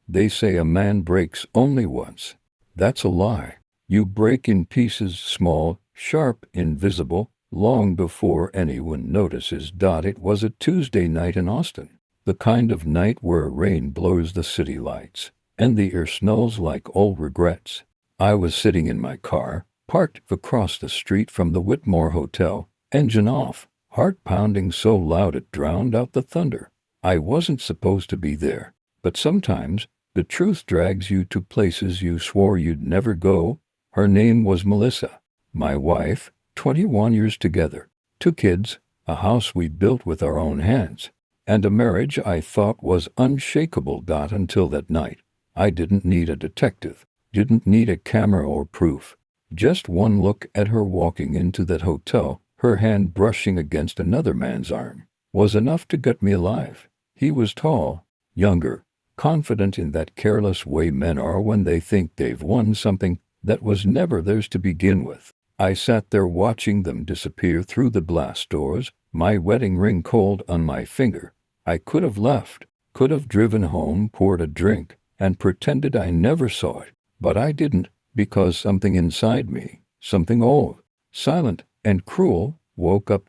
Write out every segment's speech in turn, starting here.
They say a man breaks only once. That's a lie. You break in pieces small, sharp, invisible, long before anyone notices. It was a Tuesday night in Austin. The kind of night where rain blows the city lights, and the air smells like old regrets. I was sitting in my car, parked across the street from the Whitmore Hotel, engine off, heart pounding so loud it drowned out the thunder. I wasn't supposed to be there, but sometimes the truth drags you to places you swore you'd never go. Her name was Melissa. My wife, 21 years together, 2 kids, a house we built with our own hands, and a marriage I thought was unshakable. Until that night, I didn't need a detective, didn't need a camera or proof. Just one look at her walking into that hotel, her hand brushing against another man's arm, was enough to gut me alive. He was tall, younger, confident in that careless way men are when they think they've won something that was never theirs to begin with. I sat there watching them disappear through the glass doors, my wedding ring cold on my finger. I could have left, could have driven home, poured a drink, and pretended I never saw it, but I didn't, because something inside me, something old, silent, and cruel, woke up.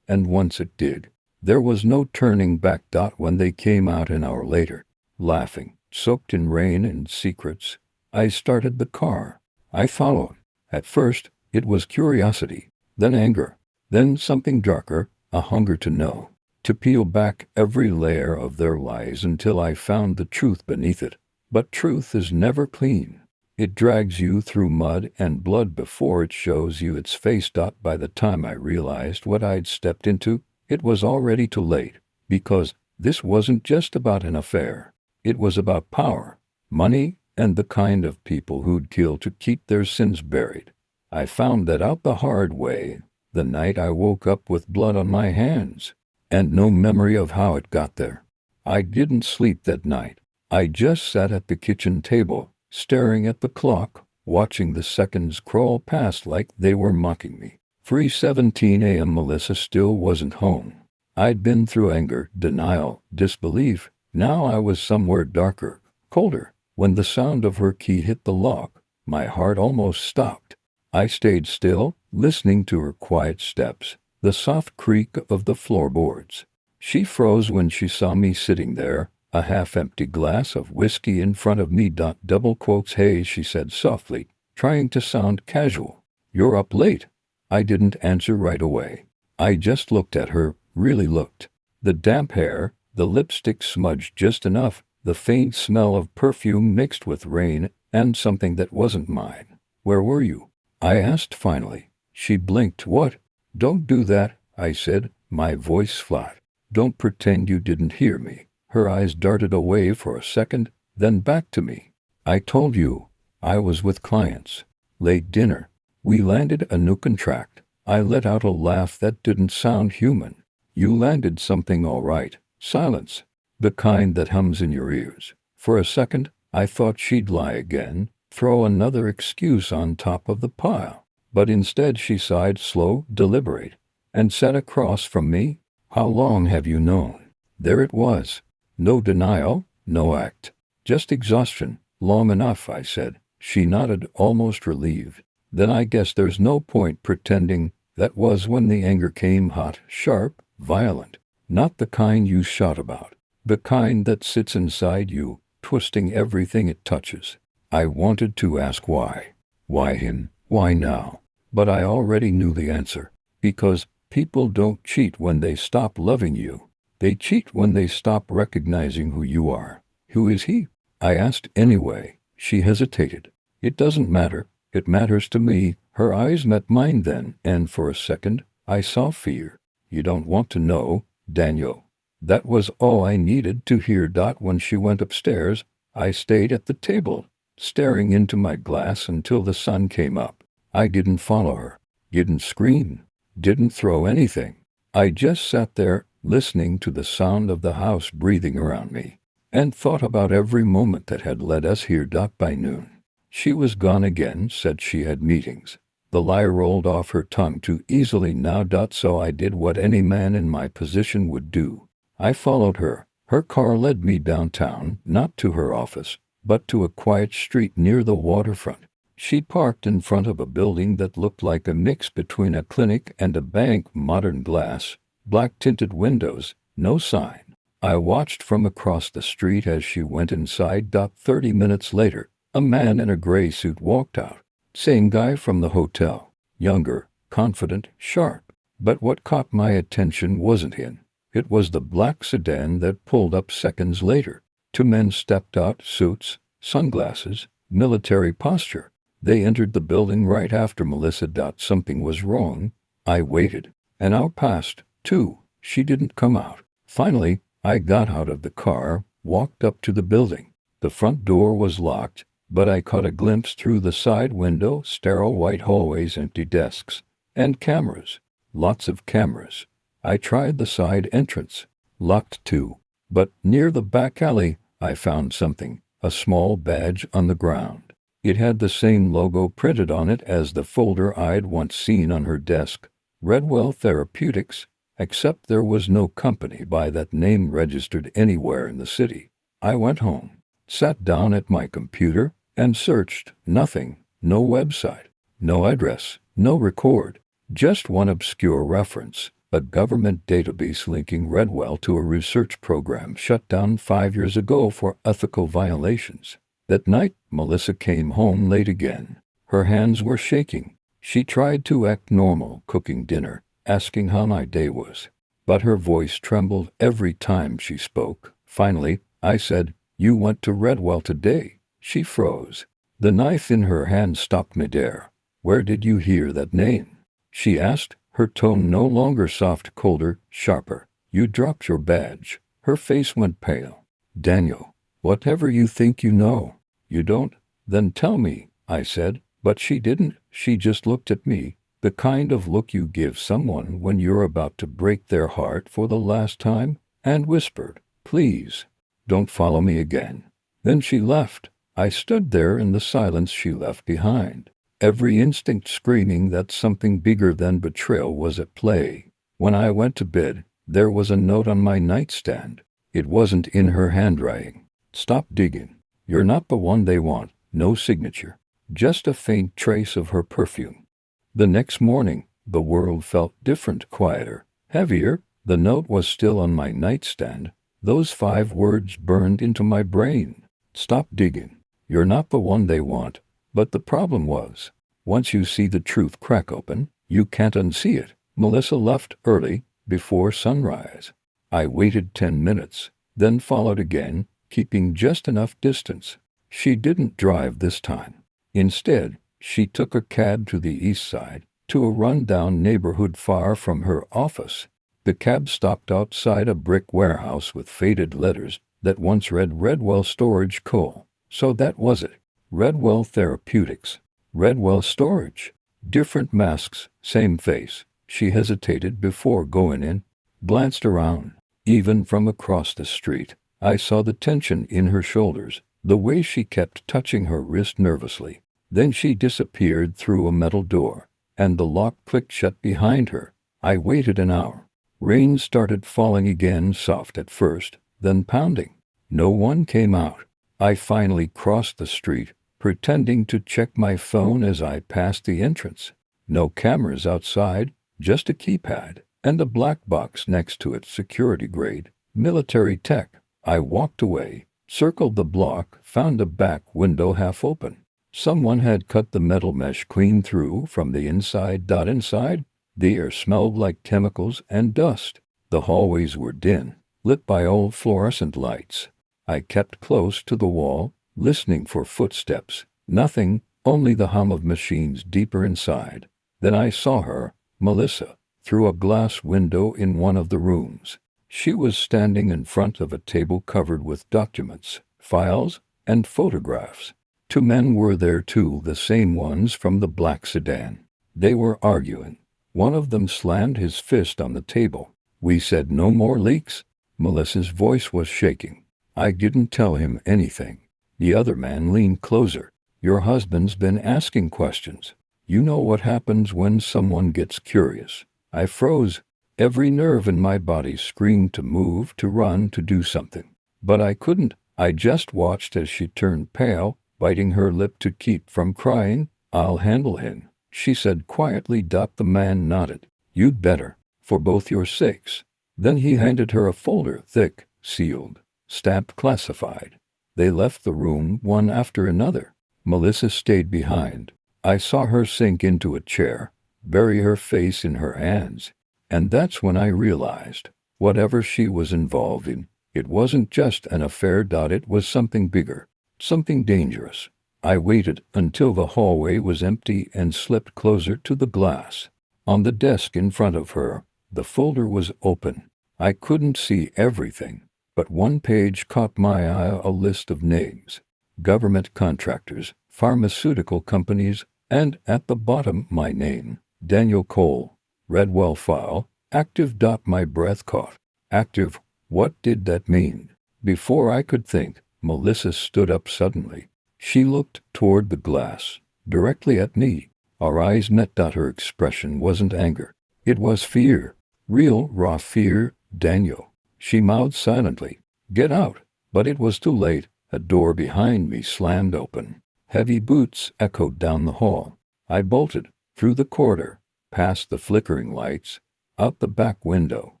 And once it did, there was no turning back. When they came out an hour later, laughing, soaked in rain and secrets, I started the car. I followed. At first, it was curiosity, then anger, then something darker, a hunger to know, to peel back every layer of their lies until I found the truth beneath it. But truth is never clean. It drags you through mud and blood before it shows you its face. By the time I realized what I'd stepped into, it was already too late, because this wasn't just about an affair. It was about power, money, and the kind of people who'd kill to keep their sins buried. I found that out the hard way, the night I woke up with blood on my hands, and no memory of how it got there. I didn't sleep that night. I just sat at the kitchen table, staring at the clock, watching the seconds crawl past like they were mocking me. 3:17 a.m. Melissa still wasn't home. I'd been through anger, denial, disbelief. Now I was somewhere darker, colder. When the sound of her key hit the lock, my heart almost stopped. I stayed still, listening to her quiet steps, the soft creak of the floorboards. She froze when she saw me sitting there, a half-empty glass of whiskey in front of me. Double quotes. Hey, she said softly, trying to sound casual. You're up late. I didn't answer right away. I just looked at her, really looked. The damp hair, the lipstick smudged just enough, the faint smell of perfume mixed with rain, and something that wasn't mine. Where were you? I asked finally. She blinked. What? Don't do that, I said, my voice flat. Don't pretend you didn't hear me. Her eyes darted away for a second, then back to me. I told you. I was with clients. Late dinner. We landed a new contract. I let out a laugh that didn't sound human. You landed something all right. Silence. The kind that hums in your ears. For a second, I thought she'd lie again, throw another excuse on top of the pile. But instead she sighed, slow, deliberate, and sat across from me. How long have you known? There it was. No denial, no act. Just exhaustion. Long enough, I said. She nodded, almost relieved. Then I guess there's no point pretending. That was when the anger came, hot, sharp, violent. Not the kind you shout about. The kind that sits inside you, twisting everything it touches. I wanted to ask why. Why him? Why now? But I already knew the answer. Because people don't cheat when they stop loving you. They cheat when they stop recognizing who you are. Who is he? I asked anyway. She hesitated. It doesn't matter. It matters to me. Her eyes met mine then, and for a second, I saw fear. You don't want to know, Daniel. That was all I needed to hear. When she went upstairs, I stayed at the table, staring into my glass until the sun came up. I didn't follow her, didn't scream, didn't throw anything. I just sat there, listening to the sound of the house breathing around me, and thought about every moment that had led us here. By noon, she was gone again, said she had meetings. The lie rolled off her tongue too easily now. So I did what any man in my position would do. I followed her, Her car led me downtown, not to her office, but to a quiet street near the waterfront. She parked in front of a building that looked like a mix between a clinic and a bank. Modern glass, black-tinted windows, no sign. I watched from across the street as she went inside. 30 minutes later, a man in a gray suit walked out. Same guy from the hotel. Younger, confident, sharp. But what caught my attention wasn't him. It was the black sedan that pulled up seconds later. Two men stepped out, suits, sunglasses, military posture. They entered the building right after Melissa. Something was wrong. I waited. An hour passed, too. She didn't come out. Finally, I got out of the car, walked up to the building. The front door was locked, but I caught a glimpse through the side window. Sterile white hallways, empty desks, and cameras. Lots of cameras. I tried the side entrance. Locked too. But near the back alley, I found something. A small badge on the ground. It had the same logo printed on it as the folder I'd once seen on her desk. Redwell Therapeutics, except there was no company by that name registered anywhere in the city. I went home, sat down at my computer, and searched. Nothing. No website. No address. No record. Just one obscure reference. A government database linking Redwell to a research program shut down 5 years ago for ethical violations. That night, Melissa came home late again. Her hands were shaking. She tried to act normal, cooking dinner, asking how my day was. But her voice trembled every time she spoke. Finally, I said, "You went to Redwell today?" She froze. The knife in her hand stopped midair. "Where did you hear that name?" she asked, her tone no longer soft, colder, sharper. "You dropped your badge." Her face went pale. "Daniel, whatever you think you know." "You don't? Then tell me," I said. But she didn't. She just looked at me, the kind of look you give someone when you're about to break their heart for the last time, and whispered, "Please, don't follow me again." Then she left. I stood there in the silence she left behind, every instinct screaming that something bigger than betrayal was at play. When I went to bed, there was a note on my nightstand. It wasn't in her handwriting. "Stop digging. You're not the one they want." No signature. Just a faint trace of her perfume. The next morning, the world felt different, quieter, heavier. The note was still on my nightstand. Those 5 words burned into my brain. "Stop digging. You're not the one they want." But the problem was, once you see the truth crack open, you can't unsee it. Melissa left early, before sunrise. I waited 10 minutes, then followed again, keeping just enough distance. She didn't drive this time. Instead, she took a cab to the east side, to a run-down neighborhood far from her office. The cab stopped outside a brick warehouse with faded letters that once read Redwell Storage Co. So that was it. Redwell Therapeutics. Redwell Storage. Different masks, same face. She hesitated before going in, glanced around. Even from across the street, I saw the tension in her shoulders, the way she kept touching her wrist nervously. Then she disappeared through a metal door, and the lock clicked shut behind her. I waited an hour. Rain started falling again, soft at first, then pounding. No one came out. I finally crossed the street, pretending to check my phone as I passed the entrance. No cameras outside, just a keypad, and a black box next to it, security grade, military tech. I walked away, circled the block, found a back window half open. Someone had cut the metal mesh clean through from the inside. Inside, the air smelled like chemicals and dust. The hallways were dim, lit by old fluorescent lights. I kept close to the wall, listening for footsteps. Nothing, only the hum of machines deeper inside. Then I saw her, Melissa, through a glass window in one of the rooms. She was standing in front of a table covered with documents, files, and photographs. 2 men were there too, the same ones from the black sedan. They were arguing. One of them slammed his fist on the table. "We said no more leaks." Melissa's voice was shaking. "I didn't tell him anything." The other man leaned closer. "Your husband's been asking questions. You know what happens when someone gets curious." I froze. Every nerve in my body screamed to move, to run, to do something. But I couldn't. I just watched as she turned pale, biting her lip to keep from crying. "I'll handle him," she said quietly. The man nodded. "You'd better, for both your sakes." Then he handed her a folder, thick, sealed, stamped classified. They left the room one after another. Melissa stayed behind. I saw her sink into a chair, bury her face in her hands. And that's when I realized, whatever she was involved in, it wasn't just an affair. It was something bigger, something dangerous. I waited until the hallway was empty and slipped closer to the glass. On the desk in front of her, the folder was open. I couldn't see everything, but one page caught my eye, a list of names. Government contractors, pharmaceutical companies, and at the bottom my name, Daniel Cole. Redwell file, active. My breath caught. Active? What did that mean? Before I could think, Melissa stood up suddenly. She looked toward the glass, directly at me. Our eyes met. Her expression wasn't anger. It was fear. Real, raw fear. "Daniel," she mouthed silently. "Get out." But it was too late. A door behind me slammed open. Heavy boots echoed down the hall. I bolted, through the corridor, past the flickering lights, out the back window.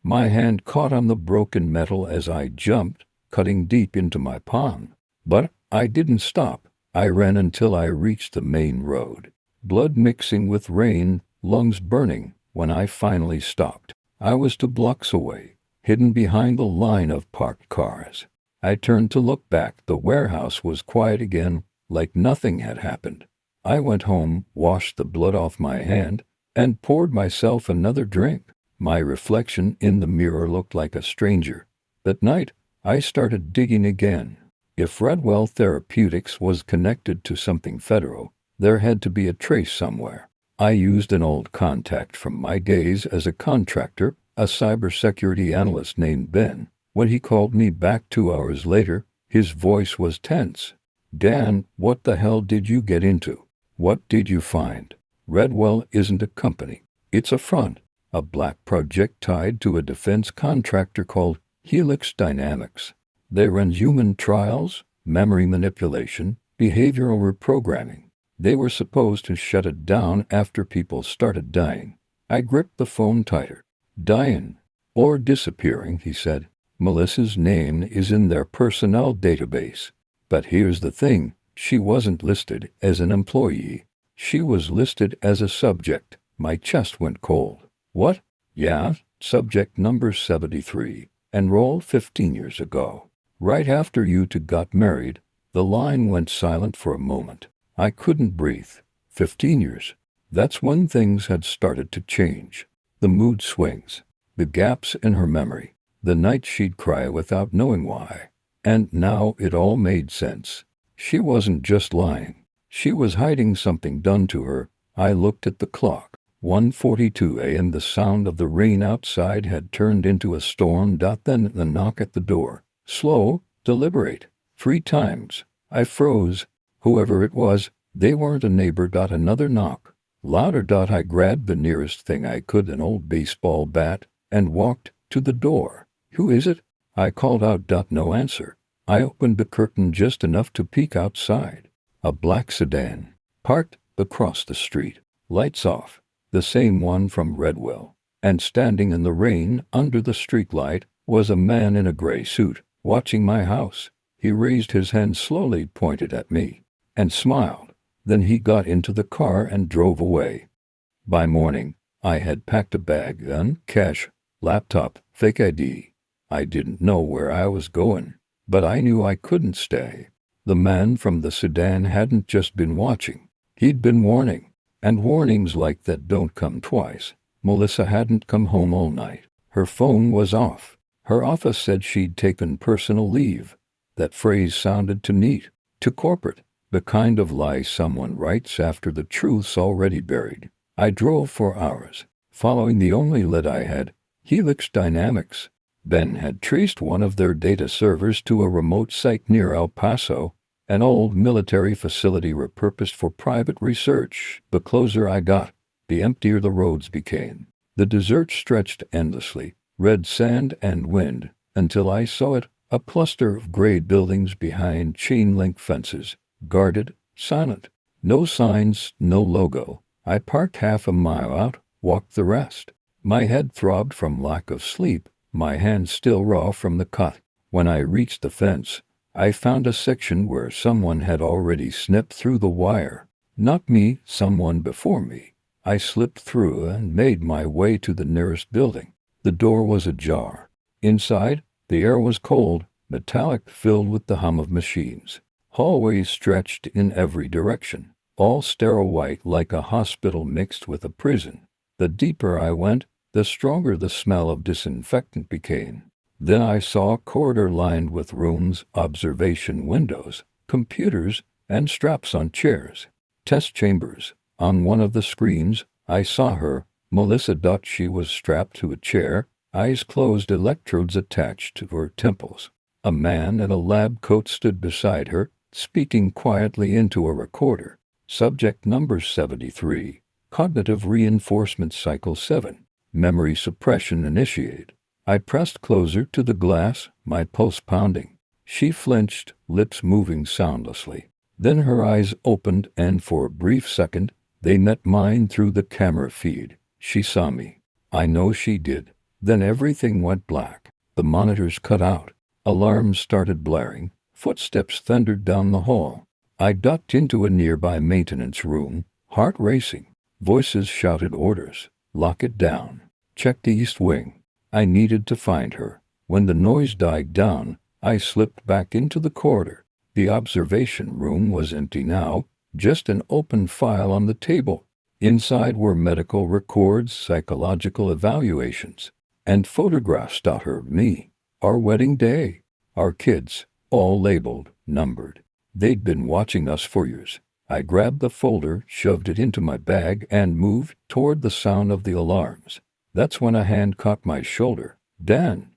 My hand caught on the broken metal as I jumped, cutting deep into my palm. But I didn't stop. I ran until I reached the main road. Blood mixing with rain, lungs burning. When I finally stopped, I was 2 blocks away, hidden behind the line of parked cars. I turned to look back. The warehouse was quiet again, like nothing had happened. I went home, washed the blood off my hand, and poured myself another drink. My reflection in the mirror looked like a stranger. That night, I started digging again. If Redwell Therapeutics was connected to something federal, there had to be a trace somewhere. I used an old contact from my days as a contractor, a cybersecurity analyst named Ben. When he called me back 2 hours later, his voice was tense. "Dan, what the hell did you get into? What did you find?" "Redwell isn't a company. It's a front, a black project tied to a defense contractor called Helix Dynamics. They run human trials, memory manipulation, behavioral reprogramming. They were supposed to shut it down after people started dying." I gripped the phone tighter. "Dying. Or disappearing," he said. "Melissa's name is in their personnel database. But here's the thing, she wasn't listed as an employee. She was listed as a subject." My chest went cold. "What?" "Yeah, subject number 73, enrolled 15 years ago. Right after you two got married." The line went silent for a moment. I couldn't breathe. 15 years. That's when things had started to change. The mood swings, the gaps in her memory, the night she'd cry without knowing why. And now it all made sense. She wasn't just lying. She was hiding something done to her. I looked at the clock. 1:42 a.m. The sound of the rain outside had turned into a storm. Then the knock at the door. Slow, deliberate. 3 times. I froze. Whoever it was, they weren't a neighbor. Another knock. Louder. I grabbed the nearest thing I could, an old baseball bat, and walked to the door. "Who is it?" I called out. No answer. I opened the curtain just enough to peek outside. A black sedan, parked across the street, lights off, the same one from Redwell. And standing in the rain under the streetlight was a man in a gray suit, watching my house. He raised his hand slowly, pointed at me, and smiled. Then he got into the car and drove away. By morning, I had packed a bag, gun, cash, laptop, fake ID. I didn't know where I was going, but I knew I couldn't stay. The man from the sedan hadn't just been watching. He'd been warning. And warnings like that don't come twice. Melissa hadn't come home all night. Her phone was off. Her office said she'd taken personal leave. That phrase sounded too neat, too corporate, the kind of lie someone writes after the truth's already buried. I drove for hours, following the only lead I had, Helix Dynamics. Ben had traced one of their data servers to a remote site near El Paso, an old military facility repurposed for private research. The closer I got, the emptier the roads became. The desert stretched endlessly, red sand and wind, until I saw it, a cluster of gray buildings behind chain-link fences, guarded, silent. No signs, no logo. I parked half a mile out, walked the rest. My head throbbed from lack of sleep, my hands still raw from the cut. When I reached the fence, I found a section where someone had already snipped through the wire. Not me, someone before me. I slipped through and made my way to the nearest building. The door was ajar. Inside, the air was cold, metallic, filled with the hum of machines. Hallways stretched in every direction, all sterile white like a hospital mixed with a prison. The deeper I went, the stronger the smell of disinfectant became. Then I saw a corridor lined with rooms, observation windows, computers, and straps on chairs. Test chambers. On one of the screens, I saw her, Melissa. She was strapped to a chair, eyes closed, electrodes attached to her temples. A man in a lab coat stood beside her, speaking quietly into a recorder. Subject number 73. Cognitive reinforcement cycle 7. Memory suppression initiated. I pressed closer to the glass, my pulse pounding. She flinched, lips moving soundlessly. Then her eyes opened, and for a brief second, they met mine through the camera feed. She saw me. I know she did. Then everything went black. The monitors cut out. Alarms started blaring. Footsteps thundered down the hall. I ducked into a nearby maintenance room, heart racing. Voices shouted orders. Lock it down. Check the east wing. I needed to find her. When the noise died down, I slipped back into the corridor. The observation room was empty now, just an open file on the table. Inside were medical records, psychological evaluations, and photographs of her, me, our wedding day, our kids, all labeled, numbered. They'd been watching us for years. I grabbed the folder, shoved it into my bag, and moved toward the sound of the alarms. That's when a hand caught my shoulder. Dan.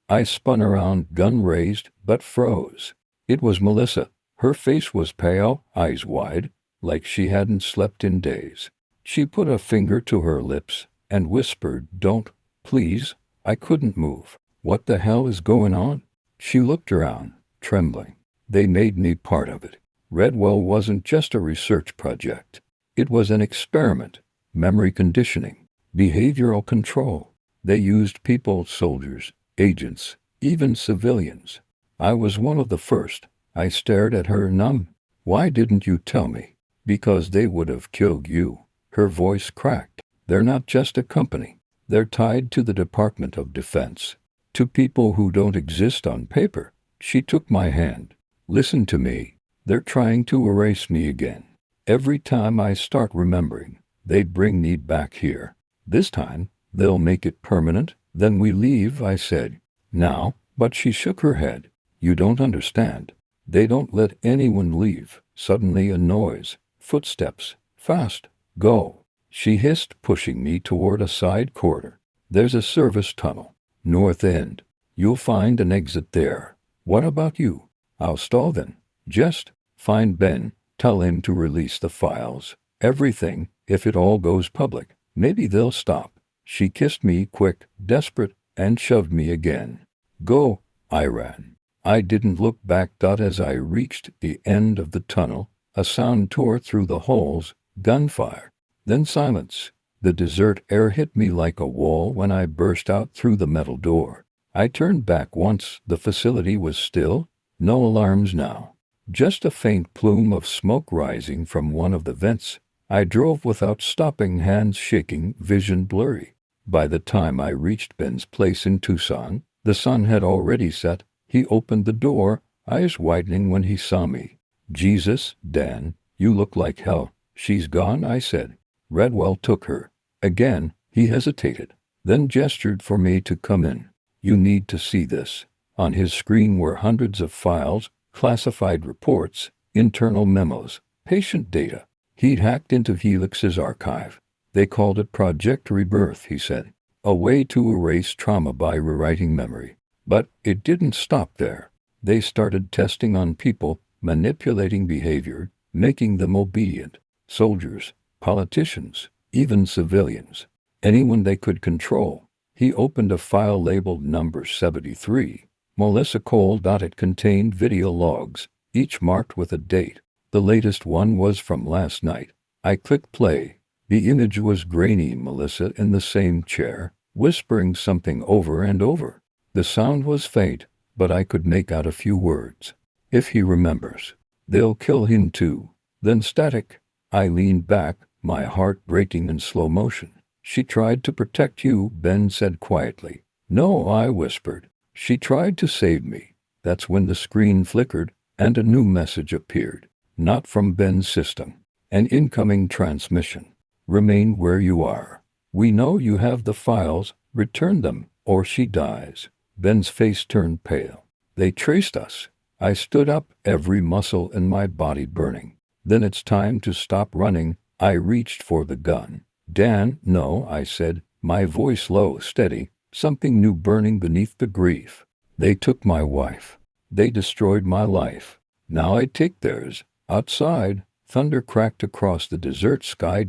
I spun around, gun raised, but froze. It was Melissa. Her face was pale, eyes wide, like she hadn't slept in days. She put a finger to her lips and whispered, "Don't, please." I couldn't move. What the hell is going on? She looked around, trembling. They made me part of it. Redwell wasn't just a research project. It was an experiment. Memory conditioning. Behavioral control. They used people, soldiers, agents, even civilians. I was one of the first. I stared at her, numb. Why didn't you tell me? Because they would have killed you. Her voice cracked. They're not just a company. They're tied to the Department of Defense. To people who don't exist on paper. She took my hand. Listen to me. They're trying to erase me again. Every time I start remembering, they bring me back here. This time, they'll make it permanent. Then we leave, I said. Now, but she shook her head. You don't understand. They don't let anyone leave. Suddenly a noise. Footsteps. Fast. Go. She hissed, pushing me toward a side corridor. There's a service tunnel. North end. You'll find an exit there. What about you? I'll stall then. Just find Ben. Tell him to release the files. Everything. If it all goes public, maybe they'll stop. She kissed me quick, desperate, and shoved me again. Go. I ran. I didn't look back. As I reached the end of the tunnel, a sound tore through the halls, gunfire. Then silence. The desert air hit me like a wall when I burst out through the metal door. I turned back once. The facility was still. No alarms now. Just a faint plume of smoke rising from one of the vents. I drove without stopping, hands shaking, vision blurry. By the time I reached Ben's place in Tucson, the sun had already set. He opened the door, eyes widening when he saw me. Jesus, Dan, you look like hell. She's gone, I said. Redwell took her. Again, he hesitated, then gestured for me to come in. You need to see this. On his screen were hundreds of files, classified reports, internal memos, patient data. He'd hacked into Helix's archive. They called it Project Rebirth, he said. A way to erase trauma by rewriting memory. But it didn't stop there. They started testing on people, manipulating behavior, making them obedient. Soldiers, politicians, even civilians. anyone they could control. He opened a file labeled number 73. Melissa Cole. It contained video logs, each marked with a date. The latest one was from last night. I clicked play. The image was grainy Melissa in the same chair, whispering something over and over. The sound was faint, but I could make out a few words. If he remembers, they'll kill him too. Then static. I leaned back, my heart breaking in slow motion. She tried to protect you, Ben said quietly. No, I whispered. She tried to save me. That's when the screen flickered, and a new message appeared. Not from Ben's system. An incoming transmission. Remain where you are. We know you have the files. Return them, or she dies. Ben's face turned pale. They traced us. I stood up, every muscle in my body burning. Then it's time to stop running. I reached for the gun. Dan, no, I said, my voice low, steady, something new burning beneath the grief. They took my wife. They destroyed my life. Now I take theirs. Outside, thunder cracked across the desert sky.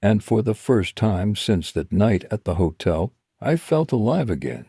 And for the first time since that night at the hotel, I felt alive again.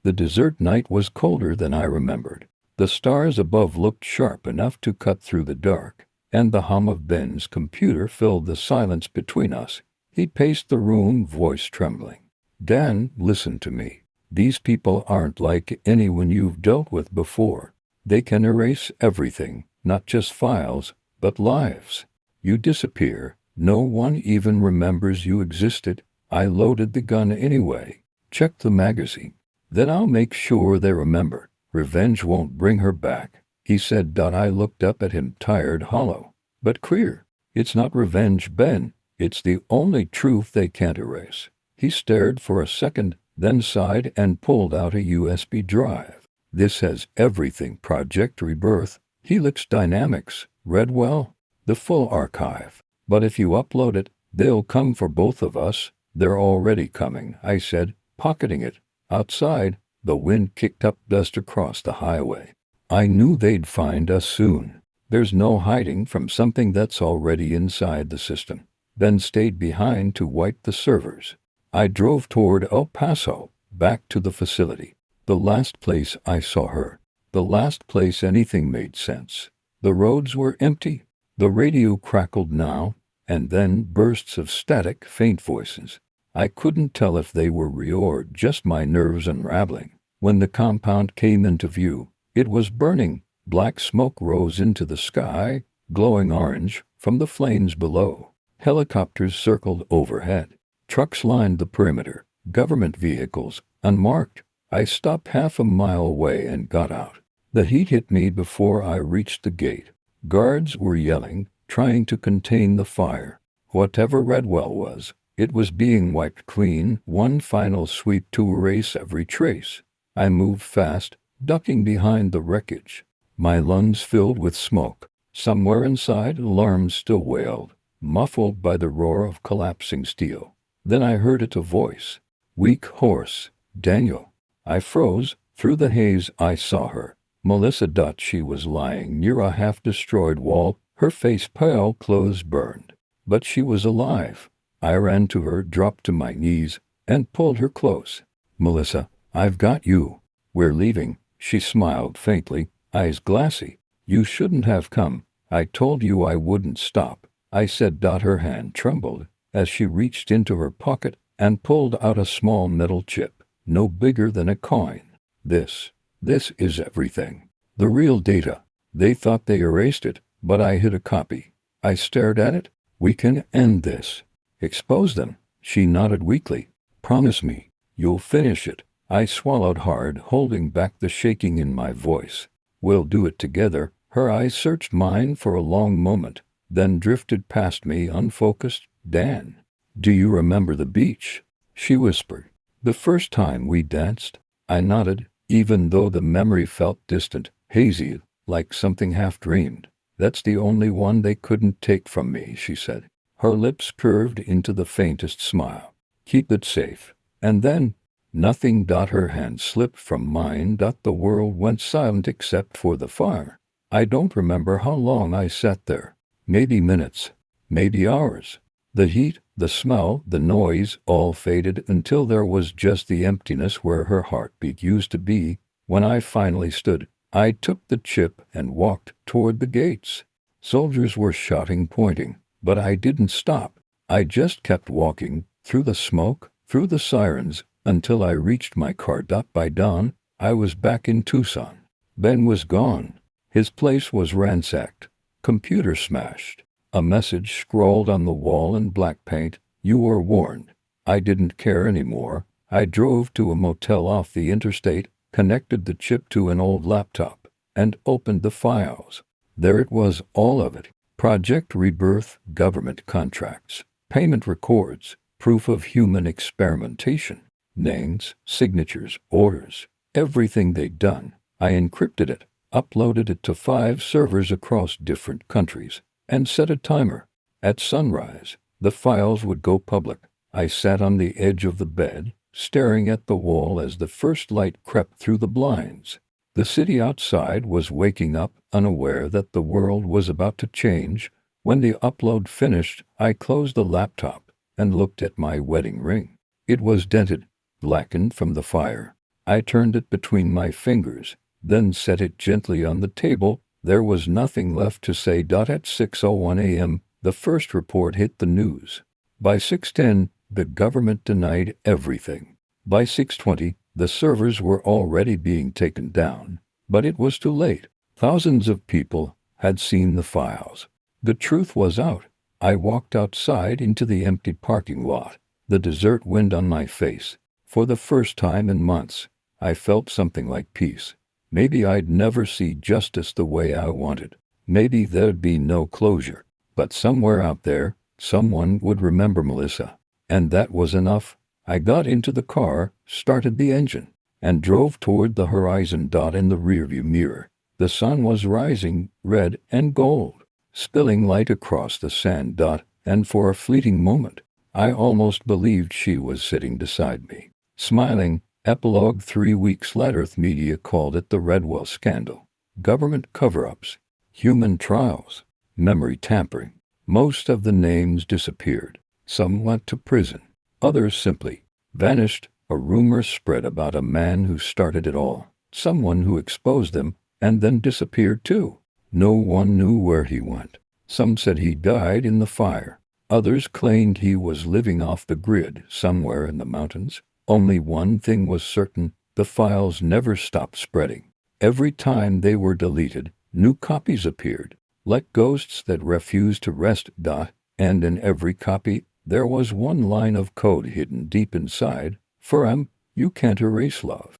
The desert night was colder than I remembered. The stars above looked sharp enough to cut through the dark, and the hum of Ben's computer filled the silence between us. He paced the room, voice trembling. Dan, listen to me. These people aren't like anyone you've dealt with before. They can erase everything, not just files, but lives. You disappear. No one even remembers you existed. I loaded the gun anyway. Check the magazine. Then I'll make sure they remember. Revenge won't bring her back, he said. I looked up at him, tired, hollow, but clear. It's not revenge, Ben. It's the only truth they can't erase. He stared for a second, then sighed and pulled out a USB drive. This has everything. Project Rebirth, Helix Dynamics, Redwell, the full archive. But if you upload it, they'll come for both of us. They're already coming, I said, pocketing it. Outside, the wind kicked up dust across the highway. I knew they'd find us soon. There's no hiding from something that's already inside the system. Ben stayed behind to wipe the servers. I drove toward El Paso, back to the facility. The last place I saw her. The last place anything made sense. The roads were empty. The radio crackled now, and then bursts of static, faint voices. I couldn't tell if they were real or just my nerves unraveling. When the compound came into view, it was burning. Black smoke rose into the sky, glowing orange from the flames below. Helicopters circled overhead. Trucks lined the perimeter. Government vehicles, unmarked. I stopped half a mile away and got out. The heat hit me before I reached the gate. Guards were yelling, trying to contain the fire. Whatever Redwell was, it was being wiped clean, one final sweep to erase every trace. I moved fast, ducking behind the wreckage. My lungs filled with smoke. Somewhere inside, alarms still wailed, muffled by the roar of collapsing steel. Then I heard it, a voice. Weak, hoarse. Daniel. I froze. Through the haze I saw her. Melissa. She was lying near a half-destroyed wall, her face pale, clothes burned. But she was alive. I ran to her, dropped to my knees, and pulled her close. Melissa, I've got you. We're leaving. She smiled faintly, eyes glassy. You shouldn't have come. I told you I wouldn't stop, I said. Her hand trembled as she reached into her pocket and pulled out a small metal chip, no bigger than a coin. This is everything. The real data. They thought they erased it, but I hid a copy. I stared at it. We can end this. Expose them. She nodded weakly. Promise me, you'll finish it. I swallowed hard, holding back the shaking in my voice. We'll do it together. Her eyes searched mine for a long moment, then drifted past me unfocused. Dan, do you remember the beach? She whispered. The first time we danced? I nodded, even though the memory felt distant, hazy, like something half-dreamed. That's the only one they couldn't take from me, she said. Her lips curved into the faintest smile. Keep it safe. And then, nothing. Her hand slipped from mine. The world went silent except for the fire. I don't remember how long I sat there. Maybe minutes. Maybe hours. The heat, the smell, the noise all faded until there was just the emptiness where her heartbeat used to be. When I finally stood, I took the chip and walked toward the gates. Soldiers were shouting, pointing, but I didn't stop. I just kept walking, through the smoke, through the sirens, until I reached my car. By dawn, I was back in Tucson. Ben was gone. His place was ransacked, computer smashed. A message scrawled on the wall in black paint: "You were warned." I didn't care anymore. I drove to a motel off the interstate, connected the chip to an old laptop, and opened the files. There it was, all of it. Project Rebirth, government contracts, payment records, proof of human experimentation, names, signatures, orders, everything they'd done. I encrypted it, uploaded it to 5 servers across different countries, and set a timer. At sunrise, the files would go public. I sat on the edge of the bed, staring at the wall as the first light crept through the blinds. The city outside was waking up, unaware that the world was about to change. When the upload finished, I closed the laptop and looked at my wedding ring. It was dented, blackened from the fire. I turned it between my fingers, then set it gently on the table. There was nothing left to say. At 6:01 a.m., the first report hit the news. By 6:10, the government denied everything. By 6:20, the servers were already being taken down, but it was too late. Thousands of people had seen the files. The truth was out. I walked outside into the empty parking lot, the desert wind on my face. For the first time in months, I felt something like peace. Maybe I'd never see justice the way I wanted. Maybe there'd be no closure. But somewhere out there, someone would remember Melissa. And that was enough. I got into the car, started the engine, and drove toward the horizon. In the rearview mirror, the sun was rising, red and gold, spilling light across the sand. And for a fleeting moment, I almost believed she was sitting beside me, smiling. Epilogue. 3 weeks later, media called it the Redwell scandal. Government cover-ups, human trials, memory tampering. Most of the names disappeared. Some went to prison. Others simply vanished. A rumor spread about a man who started it all, someone who exposed them, and then disappeared too. No one knew where he went. Some said he died in the fire. Others claimed he was living off the grid somewhere in the mountains. Only one thing was certain: the files never stopped spreading. Every time they were deleted, new copies appeared, like ghosts that refused to rest. And in every copy, there was one line of code hidden deep inside: "For you can't erase love."